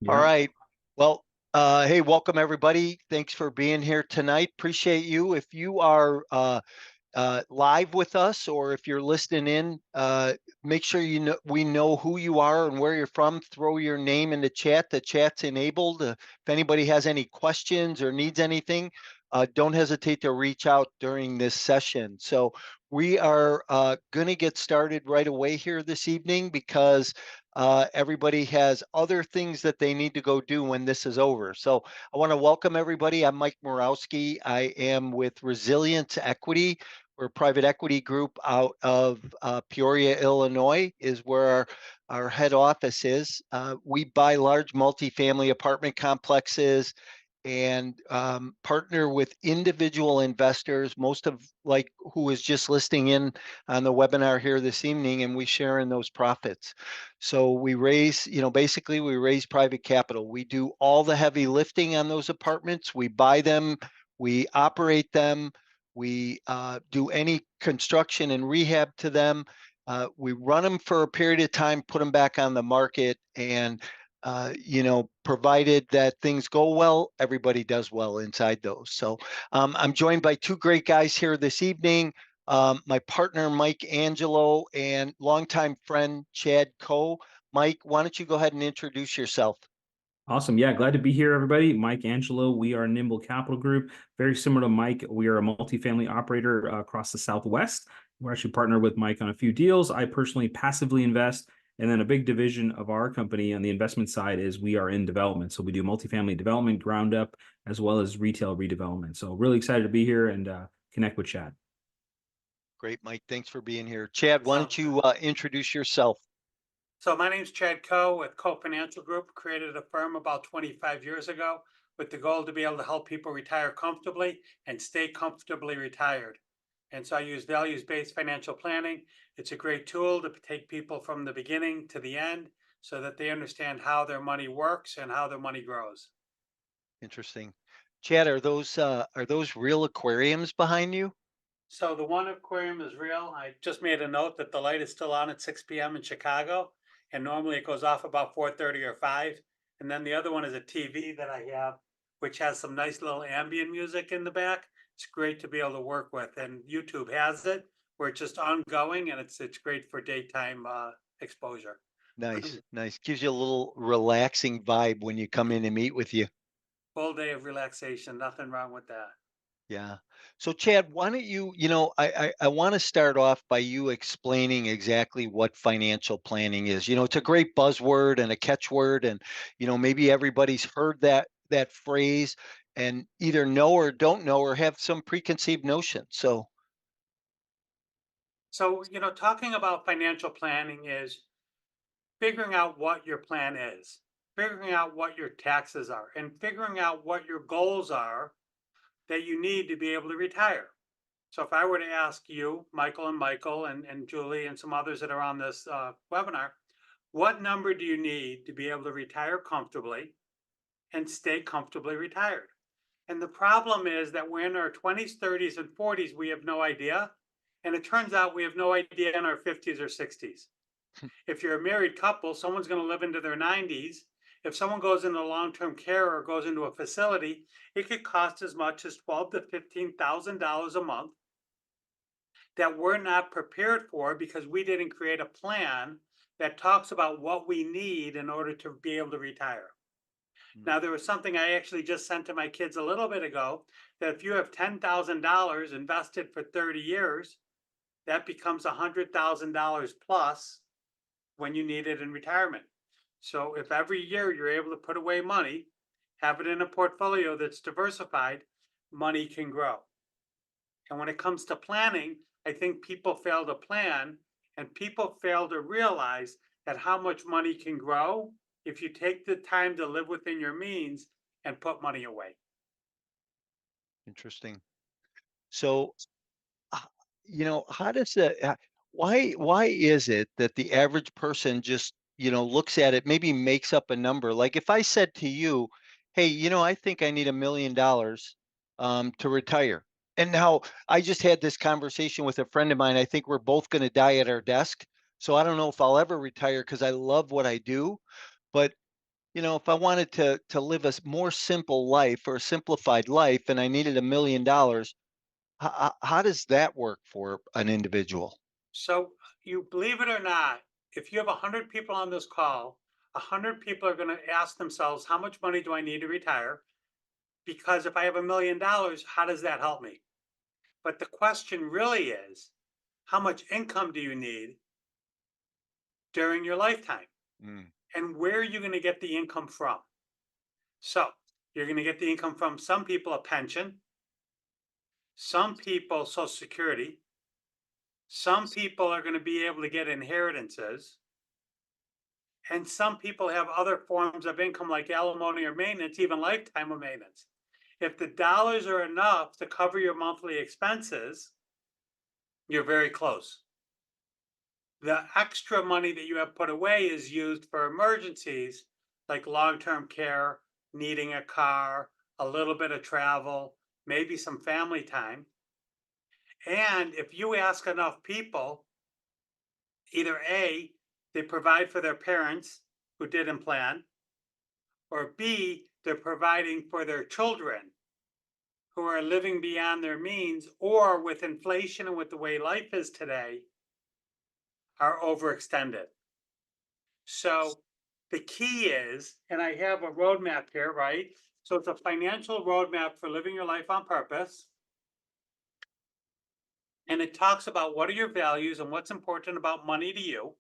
All Yeah. right. Well, hey, welcome everybody. Thanks for being here tonight. Appreciate you. If you are live with us, or if you're listening in, make sure we know who you are and where you're from. Throw your name in the chat. The chat's enabled. If anybody has any questions or needs anything, don't hesitate to reach out during this session. So we are going to get started right away here this evening because everybody has other things that they need to go do when this is over. So I want to welcome everybody. I'm Mike Morawski. I am with Resilience Equity. We're a private equity group out of Peoria, Illinois, is where our head office is. We buy large multifamily apartment complexes and partner with individual investors, most of like who is just listening in on the webinar here this evening, and we share in those profits. So we raise, basically we raise private capital. We do all the heavy lifting on those apartments. We buy them, we operate them, we do any construction and rehab to them. We run them for a period of time, put them back on the market, and provided that things go well, everybody does well inside those. So I'm joined by two great guys here this evening. My partner, Mike Angelo, and longtime friend, Chad Coe. Mike, why don't you go ahead and introduce yourself? Awesome. Yeah, glad to be here, everybody. Mike Angelo. We are Nimble Capital Group. Very similar to Mike. We are a multifamily operator across the Southwest. We're actually partnered with Mike on a few deals. I personally passively invest. And then a big division of our company on the investment side is we are in development. So we do multifamily development, ground up, as well as retail redevelopment. So really excited to be here and connect with Chad. Great, Mike. Thanks for being here. Chad, why don't Sounds you introduce yourself? So my name's Chad Coe with Coe Financial Group. Created a firm about 25 years ago with the goal to be able to help people retire comfortably and stay comfortably retired. And so I use values-based financial planning. It's a great tool to take people from the beginning to the end so that they understand how their money works and how their money grows. Interesting. Chad, are those real aquariums behind you? So the one aquarium is real. I just made a note that the light is still on at 6 p.m. in Chicago, and normally it goes off about 4:30 or 5. And then the other one is a TV that I have, which has some nice little ambient music in the back. It's great to be able to work with, and YouTube has it where it's just ongoing, and it's great for daytime exposure. Nice, nice. Gives you a little relaxing vibe when you come in and meet with you. Full day of relaxation, nothing wrong with that. Yeah. So Chad, why don't I want to start off by you explaining exactly what financial planning is. It's a great buzzword and a catchword, and maybe everybody's heard that phrase and either know or don't know or have some preconceived notion. So So, talking about financial planning is figuring out what your plan is, figuring out what your taxes are, and figuring out what your goals are that you need to be able to retire. So, if I were to ask you, Michael, and Julie, and some others that are on this webinar, what number do you need to be able to retire comfortably and stay comfortably retired? And the problem is that we're in our 20s, 30s, and 40s, we have no idea. And it turns out we have no idea in our 50s or 60s. If you're a married couple, someone's going to live into their 90s. If someone goes into long-term care or goes into a facility, it could cost as much as $12,000 to $15,000 a month that we're not prepared for because we didn't create a plan that talks about what we need in order to be able to retire. Now, there was something I actually just sent to my kids a little bit ago that if you have $10,000 invested for 30 years, that becomes $100,000 plus when you need it in retirement. So if every year you're able to put away money, have it in a portfolio that's diversified, money can grow. And when it comes to planning, I think people fail to plan and people fail to realize that how much money can grow if you take the time to live within your means and put money away. interesting. So uh, how does why is it that the average person just looks at it, maybe makes up a number? Like if I said to you, hey, I think I need $1 million to retire. And now I just had this conversation with a friend of mine. I think we're both going to die at our desk, so I don't know if I'll ever retire because I love what I do. But if I wanted to live a more simple life or a simplified life and I needed $1 million, how does that work for an individual? So you believe it or not, if you have 100 people on this call, 100 people are going to ask themselves, how much money do I need to retire? Because if I have $1 million, how does that help me? But the question really is, how much income do you need during your lifetime? Mm, And where are you going to get the income from? So you're going to get the income from some people a pension, some people Social Security, some people are going to be able to get inheritances, and some people have other forms of income like alimony or maintenance, even lifetime of maintenance. If the dollars are enough to cover your monthly expenses, you're very close. The extra money that you have put away is used for emergencies like long-term care, needing a car, a little bit of travel, maybe some family time. And if you ask enough people, either A, they provide for their parents who didn't plan, or B, they're providing for their children who are living beyond their means, or with inflation and with the way life is today, are overextended. So the key is, and I have a roadmap here, right? So it's a financial roadmap for living your life on purpose. And it talks about what are your values and what's important about money to you.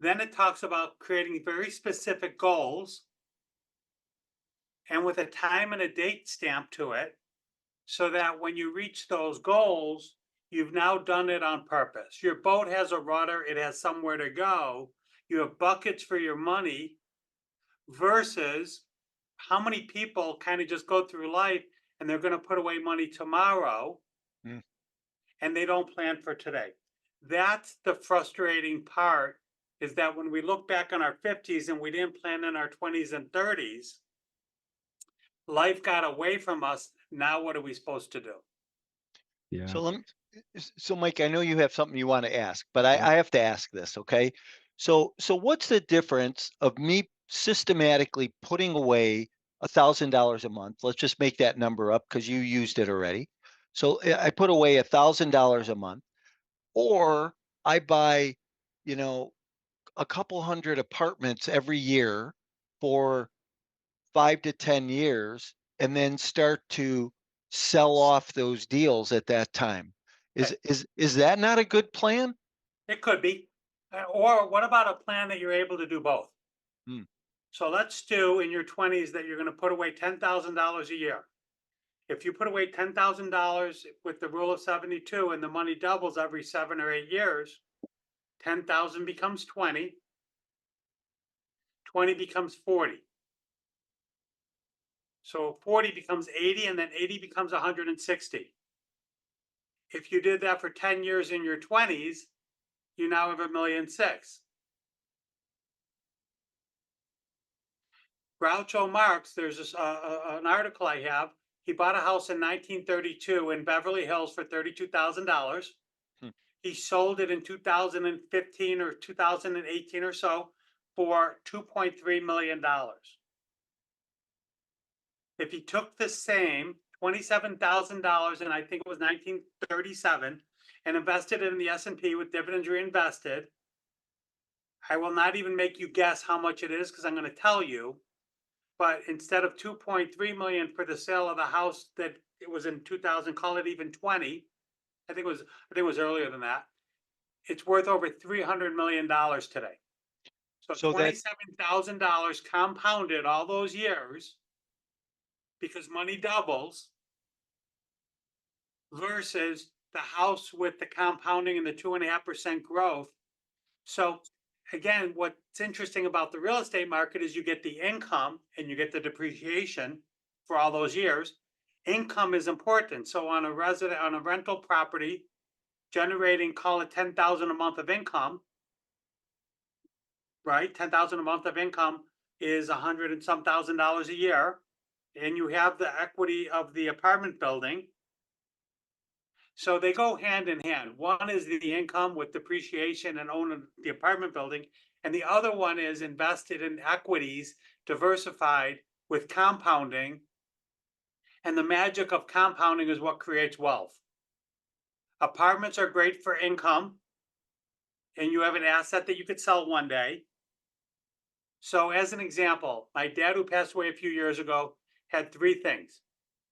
Then it talks about creating very specific goals and with a time and a date stamp to it, so that when you reach those goals, you've now done it on purpose. Your boat has a rudder, it has somewhere to go. You have buckets for your money versus how many people kind of just go through life and they're going to put away money tomorrow mm. and they don't plan for today. That's the frustrating part, is that when we look back on our 50s and we didn't plan in our 20s and 30s, life got away from us. Now, what are we supposed to do? Yeah. So so Mike, I know you have something you want to ask, but I have to ask this, okay? So what's the difference of me systematically putting away $1,000 a month? Let's just make that number up because you used it already. So I put away $1,000 a month, or I buy, you know, a couple hundred apartments every year for 5 to 10 years, and then start to sell off those deals at that time. Okay. Is that not a good plan? It could be. Or what about a plan that you're able to do both? Hmm. So let's do in your 20s that you're going to put away $10,000 a year. If you put away $10,000 with the rule of 72 and the money doubles every 7 or 8 years, 10,000 becomes 20, 20 becomes 40. So 40 becomes 80, and then 80 becomes 160. If you did that for 10 years in your 20s, you now have $1.6 million. Groucho Marx, there's this, an article I have. He bought a house in 1932 in Beverly Hills for $32,000. Hmm. He sold it in 2015 or 2018 or so for $2.3 million. If he took the same $27,000, and I think it was 1937, and invested it in the S&P with dividends reinvested, I will not even make you guess how much it is because I'm going to tell you. But instead of 2.3 million for the sale of the house that it was in 2000, call it even 20, I think it was earlier than that. It's worth over $300 million today. So So that $27,000 compounded all those years because money doubles versus the house with the compounding and the 2.5% growth. So again, what's interesting about the real estate market is you get the income and you get the depreciation for all those years. Income is important. So on a rental property, generating, call it 10,000 a month of income, right? 10,000 a month of income is $100 and some thousand a year. And you have the equity of the apartment building. So they go hand in hand. One is the income with depreciation and owning the apartment building, and the other one is invested in equities, diversified with compounding. And the magic of compounding is what creates wealth. Apartments are great for income, and you have an asset that you could sell one day. So, as an example, my dad, who passed away a few years ago, had three things.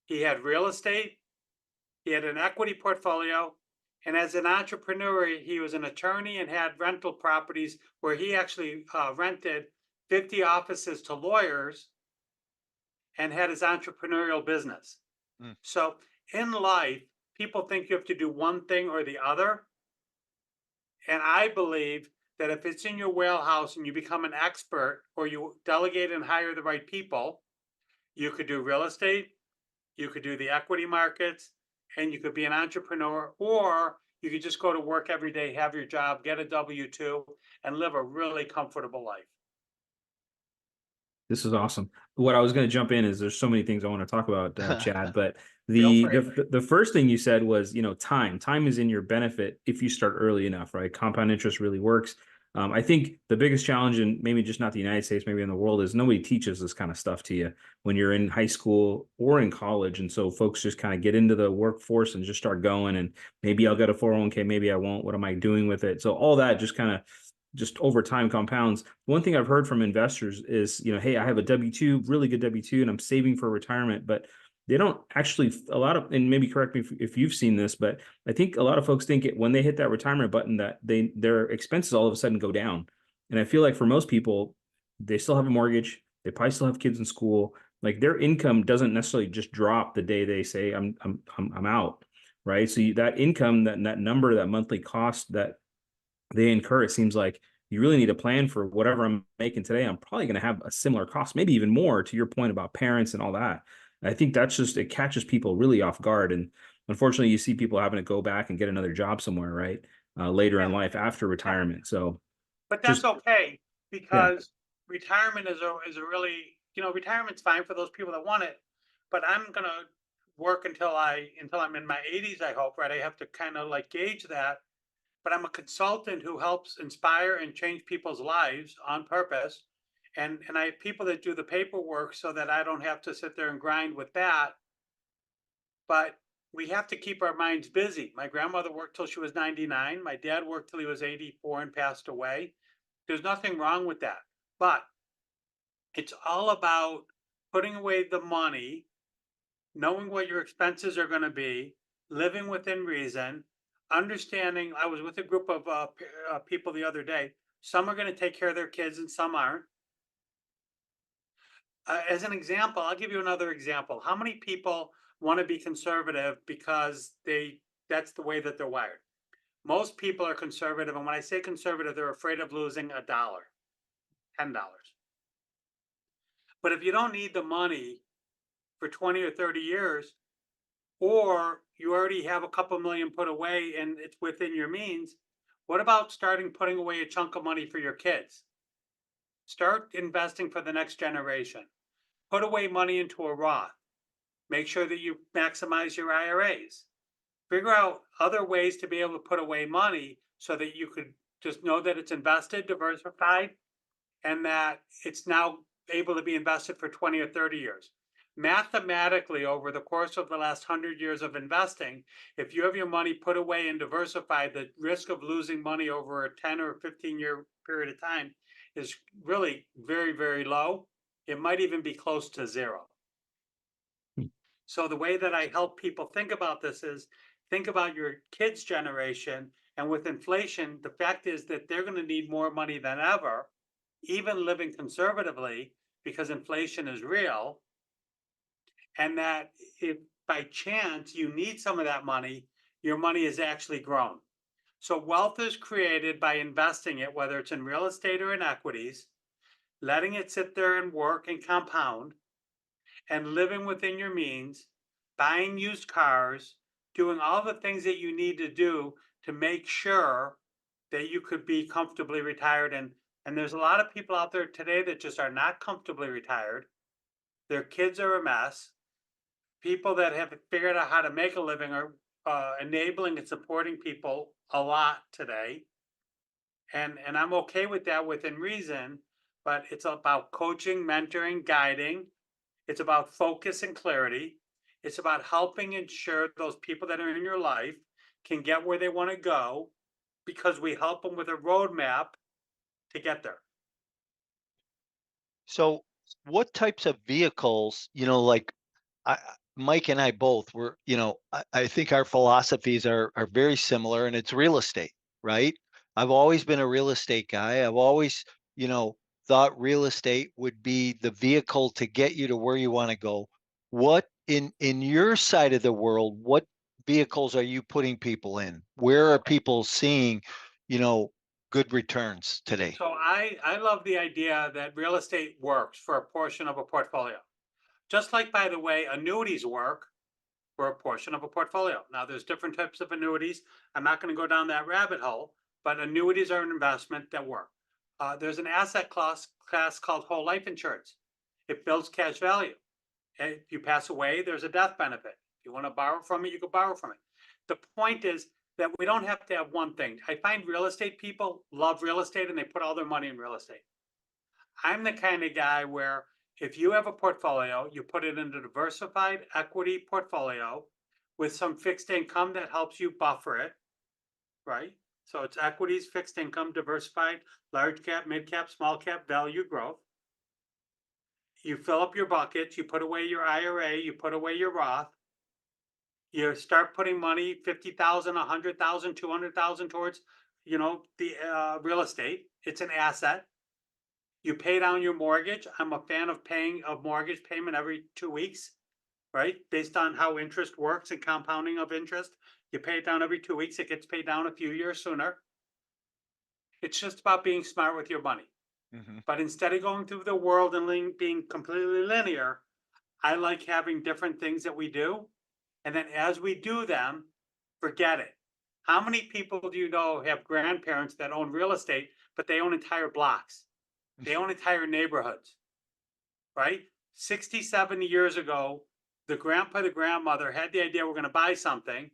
He had real estate, he had an equity portfolio, and as an entrepreneur, he was an attorney and had rental properties where he actually rented 50 offices to lawyers and had his entrepreneurial business. Mm. So, in life, people think you have to do one thing or the other. And I believe that if it's in your wheelhouse and you become an expert or you delegate and hire the right people, you could do real estate, you could do the equity markets, and you could be an entrepreneur, or you could just go to work every day, have your job, get a W-2, and live a really comfortable life. This is awesome. What I was going to jump in is there's so many things I want to talk about, Chad, but Feel free. the first thing you said was, time. Time is in your benefit if you start early enough, right? Compound interest really works. I think the biggest challenge in maybe just not the United States, maybe in the world, is nobody teaches this kind of stuff to you when you're in high school or in college. And so folks just kind of get into the workforce and just start going. And maybe I'll get a 401k, maybe I won't. What am I doing with it? So all that just over time compounds. One thing I've heard from investors is, hey, I have a W-2, really good W-2, and I'm saving for retirement, but they don't actually, and maybe correct me if you've seen this, but I think a lot of folks think when they hit that retirement button that their expenses all of a sudden go down. And I feel like for most people, they still have a mortgage, they probably still have kids in school. Like their income doesn't necessarily just drop the day they say I'm out, right? So that income, that number, that monthly cost that they incur, it seems like you really need a plan for whatever I'm making today. I'm probably going to have a similar cost, maybe even more, to your point about parents and all that. I think it catches people really off guard. And unfortunately, you see people having to go back and get another job somewhere, right? Later in life after retirement. So, but that's okay, yeah, because retirement is a really, retirement's fine for those people that want it, but I'm going to work until I'm in my 80s, I hope, right? I have to kind of like gauge that. But I'm a consultant who helps inspire and change people's lives on purpose. And I have people that do the paperwork so that I don't have to sit there and grind with that. But we have to keep our minds busy. My grandmother worked till she was 99. My dad worked till he was 84 and passed away. There's nothing wrong with that. But it's all about putting away the money, knowing what your expenses are going to be, living within reason, understanding. I was with a group of people the other day. Some are going to take care of their kids and some aren't. As an example, I'll give you another example. How many people want to be conservative because that's the way that they're wired? Most people are conservative, and when I say conservative, they're afraid of losing $1, $10. But if you don't need the money for 20 or 30 years, or you already have a couple million put away and it's within your means, what about starting putting away a chunk of money for your kids? Start investing for the next generation. Put away money into a Roth. Make sure that you maximize your IRAs. Figure out other ways to be able to put away money so that you could just know that it's invested, diversified, and that it's now able to be invested for 20 or 30 years. Mathematically, over the course of the last 100 years of investing, if you have your money put away and diversified, the risk of losing money over a 10 or 15-year period of time is really very, very low. It might even be close to zero. So the way that I help people think about this is think about your kids' generation. And with inflation, the fact is that they're going to need more money than ever, even living conservatively, because inflation is real. And that if by chance you need some of that money, your money is actually grown. So wealth is created by investing it, whether it's in real estate or in equities, letting it sit there and work and compound, and living within your means, buying used cars, doing all the things that you need to do to make sure that you could be comfortably retired. And there's a lot of people out there today that just are not comfortably retired. Their kids are a mess. People that have figured out how to make a living enabling and supporting people a lot today. And I'm okay with that within reason, but it's about coaching, mentoring, guiding. It's about focus and clarity. It's about helping ensure those people that are in your life can get where they want to go because we help them with a roadmap to get there. So what types of vehicles, like Mike and I both were, I think our philosophies are very similar, and it's real estate, right? I've always been a real estate guy. I've always, you know, thought real estate would be the vehicle to get you to where you want to go. What in your side of the world, what vehicles are you putting people in? Where are people seeing, you know, good returns today? So I love the idea that real estate works for a portion of a portfolio. Just like, by the way, annuities work for a portion of a portfolio. Now, there's different types of annuities. I'm not going to go down that rabbit hole, but annuities are an investment that work. There's an asset class called whole life insurance. It builds cash value. And if you pass away, there's a death benefit. If you want to borrow from it, you can borrow from it. The point is that we don't have to have one thing. I find real estate people love real estate and they put all their money in real estate. I'm the kind of guy where if you have a portfolio, you put it in a diversified equity portfolio with some fixed income that helps you buffer it, right? So it's equities, fixed income, diversified, large cap, mid cap, small cap, value growth. You fill up your buckets, you put away your IRA, you put away your Roth, you start putting money, 50,000, 100,000, 200,000 towards, the real estate. It's an asset. You pay down your mortgage. I'm a fan of paying a mortgage payment every 2 weeks, right? Based on how interest works and compounding of interest. You pay it down every 2 weeks. It gets paid down a few years sooner. It's just about being smart with your money. Mhm. But instead of going through the world and being completely linear, I like having different things that we do. And then as we do them, forget it. How many people do you know have grandparents that own real estate, but they own entire blocks? They own entire neighborhoods, right? 60, 70 years ago, the grandpa, the grandmother had the idea we're going to buy something,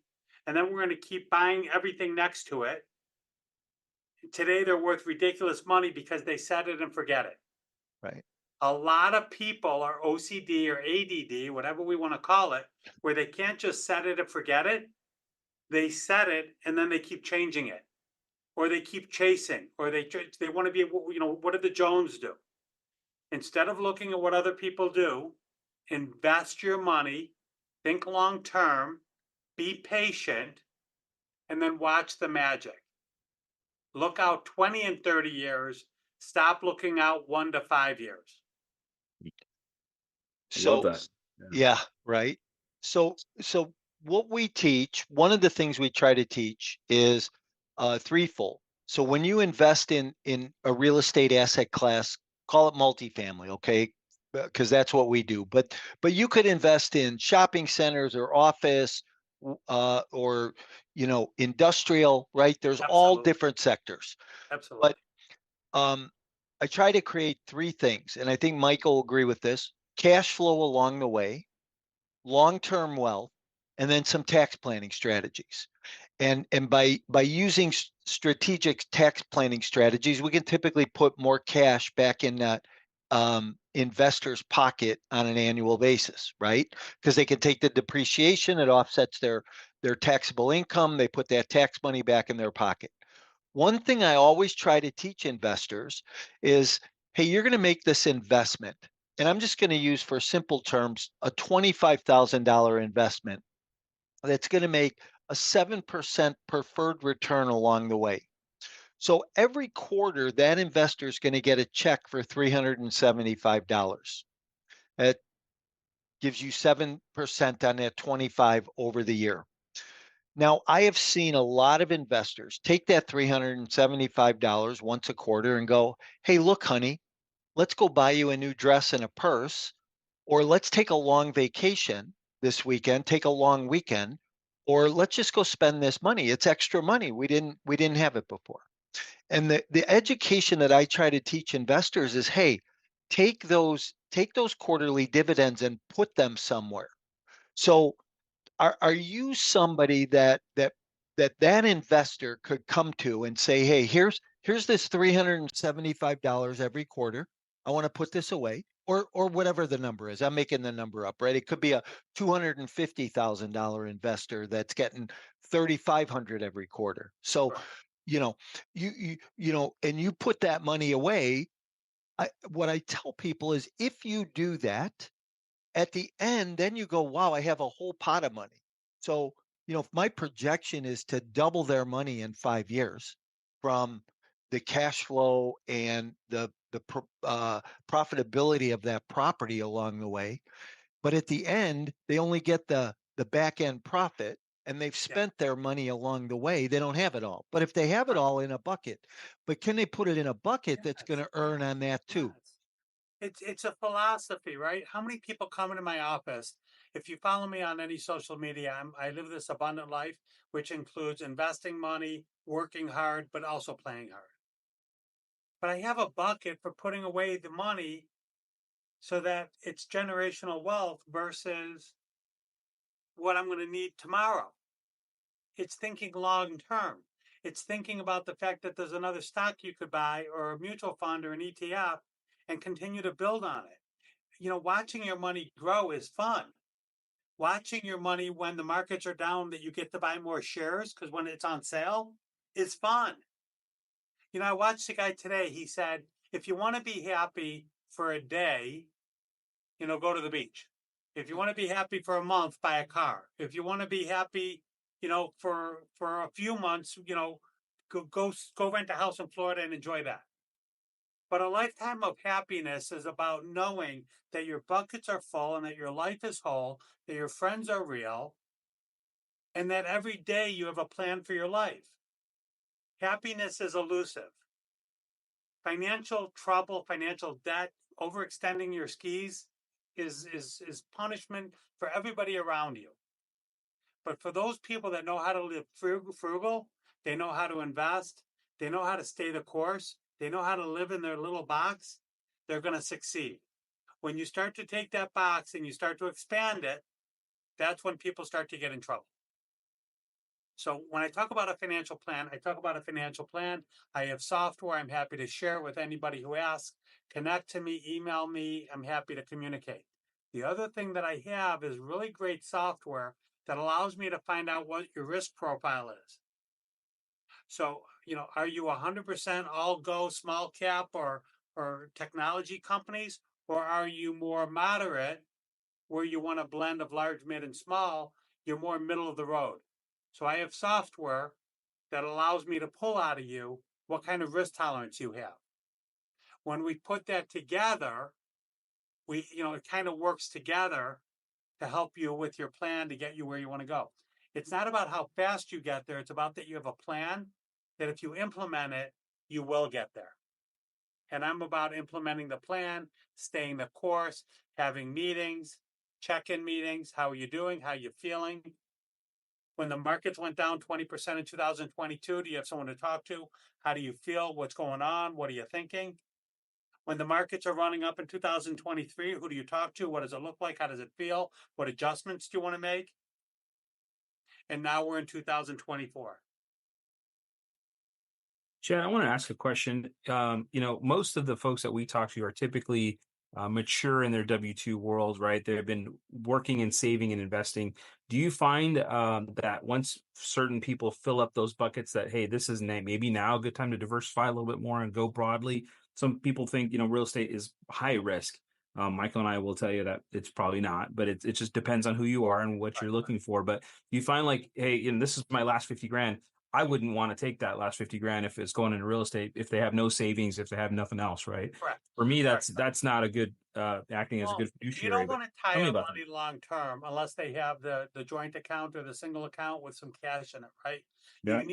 and then we're going to keep buying everything next to it. Today, they're worth ridiculous money because they set it and forget it. Right. A lot of people are OCD or ADD, whatever we want to call it, where they can't just set it and forget it. They set it and then they keep changing it, or they keep chasing, or they want to be, what did the Jones do? Instead of looking at what other people do, invest your money, think long term, be patient, and then watch the magic. Look out 20 and 30 years. Stop looking out 1 to 5 years. Love So that. yeah, right. So what we teach, one of the things we try to teach is threefold. So when you invest in a real estate asset class, call it multifamily, okay? Because that's what we do. But you could invest in shopping centers or office or industrial, right? There's all Absolutely. different sectors. Absolutely. But I try to create three things, and I think Michael will agree with this: cash flow along the way, long-term wealth, and then some tax planning strategies. And by using strategic tax planning strategies, we can typically put more cash back in that investor's pocket on an annual basis, right? Because they can take the depreciation, it offsets their taxable income, they put that tax money back in their pocket. One thing I always try to teach investors is, hey, you're going to make this investment. And I'm just going to use, for simple terms, a $25,000 investment that's going to make a 7% preferred return along the way. So every quarter, that investor is going to get a check for $375. That gives you 7% on that 25 over the year. Now, I have seen a lot of investors take that $375 once a quarter and go, hey, look, honey, let's go buy you a new dress and a purse, or let's take a long vacation this weekend, take a long weekend, or let's just go spend this money. It's extra money. We didn't have it before. And the education that I try to teach investors is, hey, take those quarterly dividends and put them somewhere. So are you somebody that investor could come to and say, hey, here's this $375 every quarter. I want to put this away, or whatever the number is. I'm making the number up, right? It could be a $250,000 investor that's getting 3,500 every quarter. So, Right. and you put that money away. What I tell people is, if you do that, at the end, then you go, wow, I have a whole pot of money. So, if my projection is to double their money in 5 years from the cash flow and the profitability of that property along the way, but at the end, they only get the back end profit, and they've Yeah. spent their money along the way. They don't have it all. But if they have it Right. all in a bucket, but can they put it in a bucket that's going Yes, to earn on that too? yes. It's a philosophy, right? How many people come into my office? If you follow me on any social media, I live this abundant life, which includes investing money, working hard, but also playing hard. But I have a bucket for putting away the money so that it's generational wealth versus what I'm going to need tomorrow. It's thinking long term. It's thinking about the fact that there's another stock you could buy, or a mutual fund, or an ETF, and continue to build on it. Watching your money grow is fun. Watching your money when the markets are down, that you get to buy more shares because when it's on sale, is fun. I watched a guy today. He said, if you want to be happy for a day, go to the beach. If you want to be happy for a month, buy a car. If you want to be happy, for a few months, go rent a house in Florida and enjoy that. But a lifetime of happiness is about knowing that your buckets are full and that your life is whole, that your friends are real, and that every day you have a plan for your life. Happiness is elusive. Financial trouble, financial debt, overextending your skis is punishment for everybody around you. But for those people that know how to live frugal, they know how to invest, they know how to stay the course, they know how to live in their little box, they're going to succeed. When you start to take that box and you start to expand it, that's when people start to get in trouble. So when I talk about a financial plan, I talk about a financial plan. I have software. I'm happy to share it with anybody who asks. Connect to me, email me. I'm happy to communicate. The other thing that I have is really great software that allows me to find out what your risk profile is. So, are you 100% all go small cap or technology companies, or are you more moderate where you want a blend of large, mid, and small? You're more middle of the road. So I have software that allows me to pull out of you what kind of risk tolerance you have. When we put that together, it kind of works together to help you with your plan to get you where you want to go. It's not about how fast you get there. It's about that you have a plan that if you implement it, you will get there. And I'm about implementing the plan, staying the course, having meetings, check-in meetings. How are you doing? How are you feeling? When the markets went down 20% in 2022, do you have someone to talk to? How do you feel? What's going on? What are you thinking? When the markets are running up in 2023, who do you talk to? What does it look like? How does it feel? What adjustments do you want to make? And now we're in 2024. Chad, I want to ask a question. Most of the folks that we talk to are typically mature in their W-2 world, right? They've been working and saving and investing. Do you find that once certain people fill up those buckets that, hey, this is maybe now a good time to diversify a little bit more and go broadly? Some people think, real estate is high risk. Michael and I will tell you that it's probably not, but it just depends on who you are and what you're looking for. But you find like, hey, this is my last 50 grand. I wouldn't want to take that last 50 grand if it's going into real estate, if they have no savings, if they have nothing else, right? Correct. For me, Correct. that's not a good acting as a good You fiduciary. don't But want to tie tell me up about money long term unless they have the joint account or the single account with some cash in it, right? that.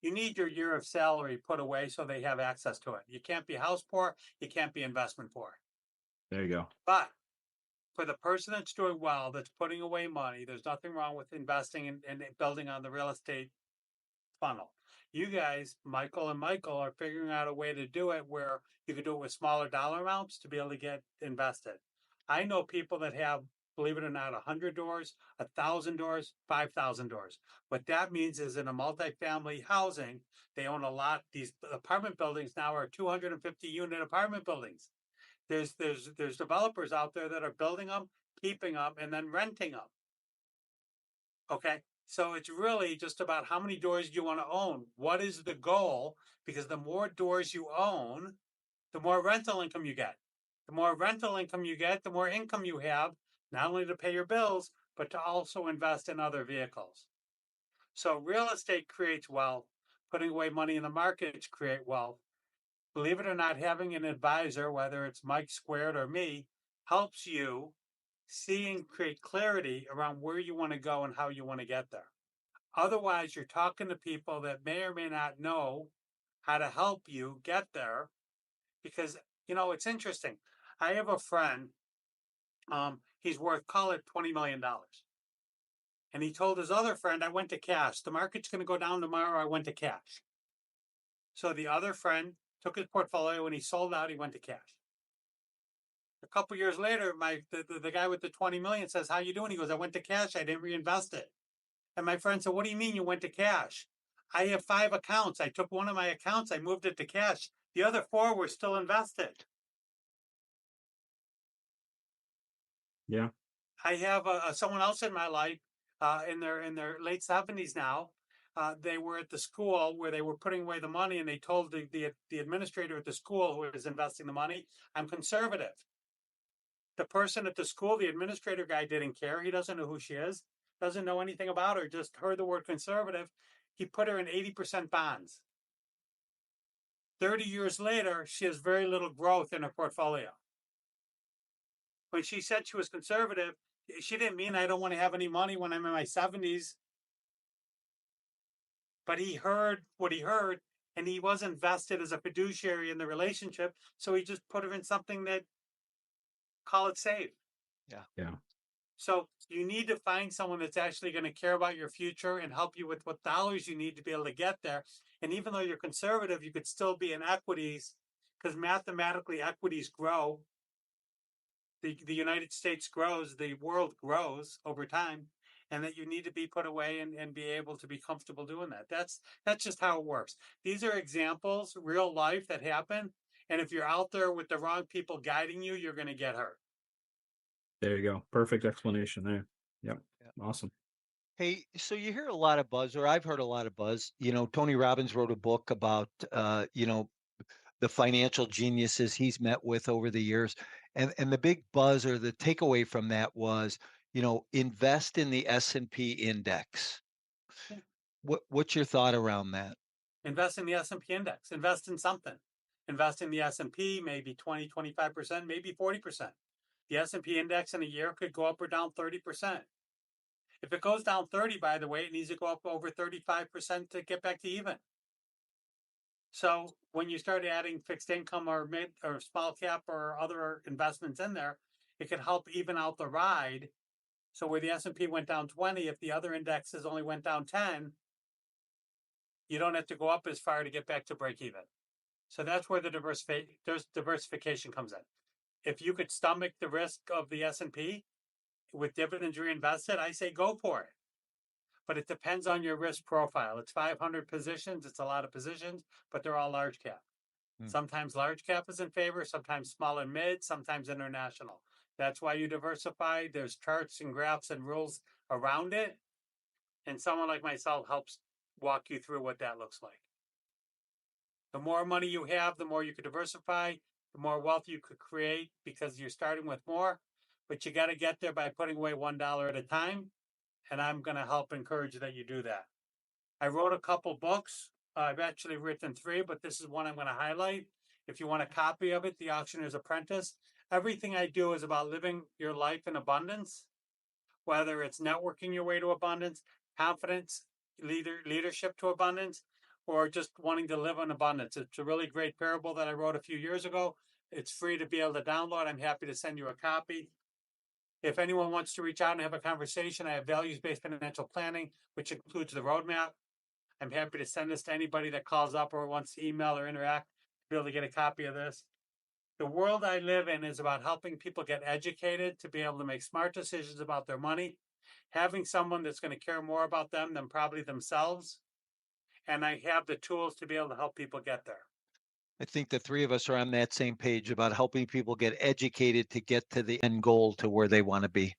You need your year of salary put away so they have access to it. You can't be house poor, you can't be investment poor. There you go. But for the person that's doing well, that's putting away money, there's nothing wrong with investing and building on the real estate funnel. You guys, Michael and Michael, are figuring out a way to do it where you can do it with smaller dollar amounts to be able to get invested. I know people that have believe it or not, 100 doors, 1,000 doors, 5,000 doors. What that means is in a multifamily housing, they own a lot. These apartment buildings now are 250 unit apartment buildings. There's developers out there that are building them, keeping them, and then renting them. Okay. So it's really just about how many doors do you want to own? What is the goal? Because the more doors you own, the more rental income you get. The more rental income you get, the more income you have, not only to pay your bills, but to also invest in other vehicles. So real estate creates wealth. Putting away money in the markets create wealth. Believe it or not, having an advisor, whether it's Mike Squared or me, helps you see and create clarity around where you want to go and how you want to get there. Otherwise, you're talking to people that may or may not know how to help you get there. Because, it's interesting. I have a friend, he's worth, call it $20 million. And he told his other friend, I went to cash. The market's going to go down tomorrow. I went to cash. So the other friend took his portfolio and he sold out. He went to cash. A couple years later, the guy with the 20 million says, how you doing? He goes, I went to cash. I didn't reinvest it. And my friend said, what do you mean you went to cash? I have 5 accounts. I took one of my accounts. I moved it to cash. The other 4 were still invested. Yeah. I have someone else in my life in their late 70s now. They were at the school where they were putting away the money, and they told the administrator at the school who was investing the money, I'm conservative. The person at the school, the administrator guy, didn't care. He doesn't know who she is, doesn't know anything about her, just heard the word conservative. He put her in 80% bonds. 30 years later, she has very little growth in her portfolio. When she said she was conservative, she didn't mean I don't want to have any money when I'm in my 70s. But he heard what he heard, and he wasn't vested as a fiduciary in the relationship. So he just put her in something that, call it safe. Yeah. So you need to find someone that's actually going to care about your future and help you with what dollars you need to be able to get there. And even though you're conservative, you could still be in equities, because mathematically equities grow. The United States grows, the world grows over time, and that you need to be put away and be able to be comfortable doing that. That's just how it works. These are examples, real life, that happen. And if you're out there with the wrong people guiding you, you're going to get hurt. There you go. Perfect explanation there. Yep. Yeah. Awesome. Hey, so you hear a lot of buzz, or I've heard a lot of buzz. Tony Robbins wrote a book about, the financial geniuses he's met with over the years. And the big buzz or the takeaway from that was, invest in the S&P index. Yeah. What's your thought around that? Invest in the S&P index, invest in something. Invest in the S&P, maybe 20, 25%, maybe 40%. The S&P index in a year could go up or down 30%. If it goes down 30, by the way, it needs to go up over 35% to get back to even. So when you start adding fixed income or mid or small cap or other investments in there, it can help even out the ride. So where the S&P went down 20, if the other indexes only went down 10, you don't have to go up as far to get back to break even. So that's where the diversification comes in. If you could stomach the risk of the S&P with dividends reinvested, I say go for it. But it depends on your risk profile. It's 500 positions. It's a lot of positions, but they're all large cap. Sometimes large cap is in favor, sometimes small and mid, sometimes international. That's why you diversify. There's charts and graphs and rules around it. And someone like myself helps walk you through what that looks like. The more money you have, the more you could diversify, the more wealth you could create, because you're starting with more. But you got to get there by putting away $1 at a time. And I'm going to help encourage that you do that. I wrote a couple books. I've actually written 3, but this is one I'm going to highlight. If you want a copy of it, The Auctioneer's Apprentice. Everything I do is about living your life in abundance, whether it's networking your way to abundance, confidence, leadership to abundance, or just wanting to live in abundance. It's a really great parable that I wrote a few years ago. It's free to be able to download. I'm happy to send you a copy. If anyone wants to reach out and have a conversation, I have values-based financial planning, which includes the roadmap. I'm happy to send this to anybody that calls up or wants to email or interact to be able to get a copy of this. The world I live in is about helping people get educated to be able to make smart decisions about their money, having someone that's going to care more about them than probably themselves. And I have the tools to be able to help people get there. I think the three of us are on that same page about helping people get educated to get to the end goal to where they want to be.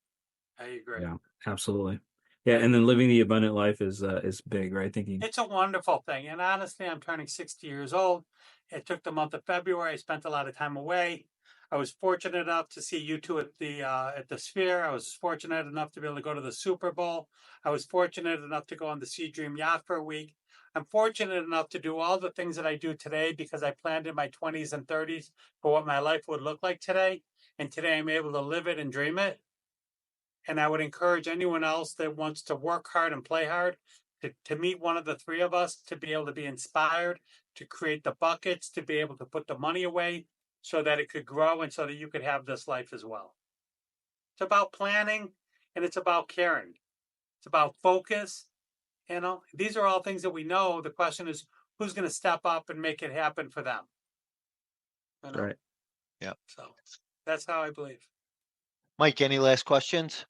I agree. Yeah, absolutely. Yeah, and then living the abundant life is big, right? Thinking It's a wonderful thing. And honestly, I'm turning 60 years old. It took the month of February. I spent a lot of time away. I was fortunate enough to see you two at the Sphere. I was fortunate enough to be able to go to the Super Bowl. I was fortunate enough to go on the Sea Dream yacht for a week. I'm fortunate enough to do all the things that I do today because I planned in my 20s and 30s for what my life would look like today. And today I'm able to live it and dream it. And I would encourage anyone else that wants to work hard and play hard to meet one of the three of us, to be able to be inspired, to create the buckets, to be able to put the money away so that it could grow and so that you could have this life as well. It's about planning and it's about caring. It's about focus. You know, these are all things that we know. The question is, who's going to step up and make it happen for them? You know? right. Yeah. So that's how I believe. Mike, any last questions?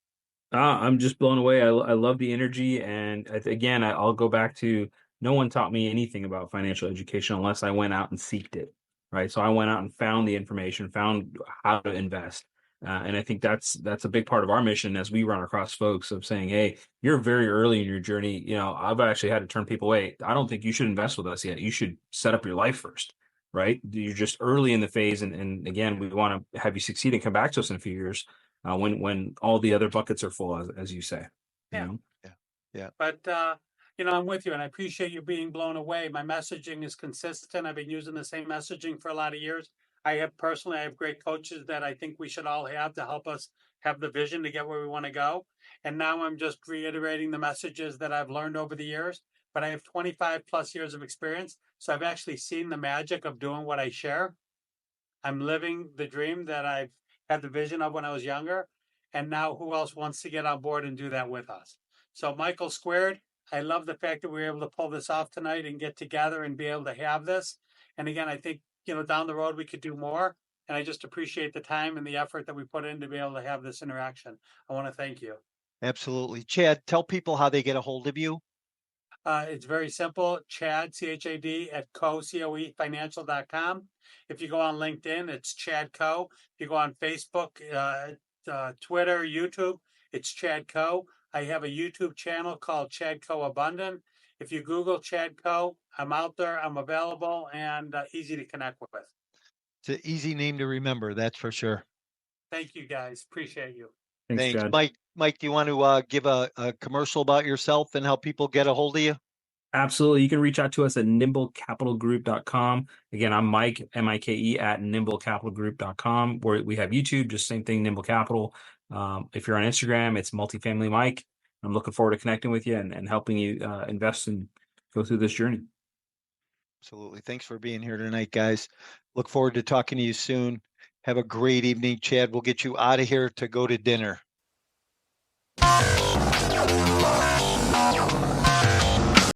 I'm just blown away. I love the energy, and again, I'll go back to no one taught me anything about financial education unless I went out and seeked it, right? So I went out and found the information, found how to invest, and I think that's a big part of our mission as we run across folks of saying, hey, you're very early in your journey. You know, I've actually had to turn people away. I don't think you should invest with us yet. You should set up your life first, right? You're just early in the phase, and again, we want to have you succeed and come back to us in a few years. When all the other buckets are full, as you say. You Yeah. know? But you know, I'm with you, and I appreciate you being blown away. My messaging is consistent. I've been using the same messaging for a lot of years. I have great coaches that I think we should all have to help us have the vision to get where we want to go. And now I'm just reiterating the messages that I've learned over the years. But I have 25 plus years of experience, so I've actually seen the magic of doing what I share. I'm living the dream that I've had the vision of when I was younger. And now who else wants to get on board and do that with us? So Michael Squared, I love the fact that we were able to pull this off tonight and get together and be able to have this. And again, I think, you know, down the road we could do more. And I just appreciate the time and the effort that we put in to be able to have this interaction. I want to thank you. Absolutely. Chad, tell people how they get a hold of you. It's very simple. Chad, CHAD at CoeFinancial.com. If you go on LinkedIn, it's Chad Co. If you go on Facebook, Twitter, YouTube, it's Chad Co. I have a YouTube channel called Chad Co Abundant. If you Google Chad Co, I'm out there, I'm available, and easy to connect with. It's an easy name to remember, that's for sure. Thank you, guys. Appreciate you. Thanks, Chad. Mike, do you want to give a commercial about yourself and how people get a hold of you? Absolutely. You can reach out to us at nimblecapitalgroup.com. Again, I'm Mike, Mike, at nimblecapitalgroup.com, where we have YouTube, just same thing, Nimble Capital. If you're on Instagram, it's Multifamily Mike. I'm looking forward to connecting with you and helping you invest and go through this journey. Absolutely. Thanks for being here tonight, guys. Look forward to talking to you soon. Have a great evening, Chad. We'll get you out of here to go to dinner.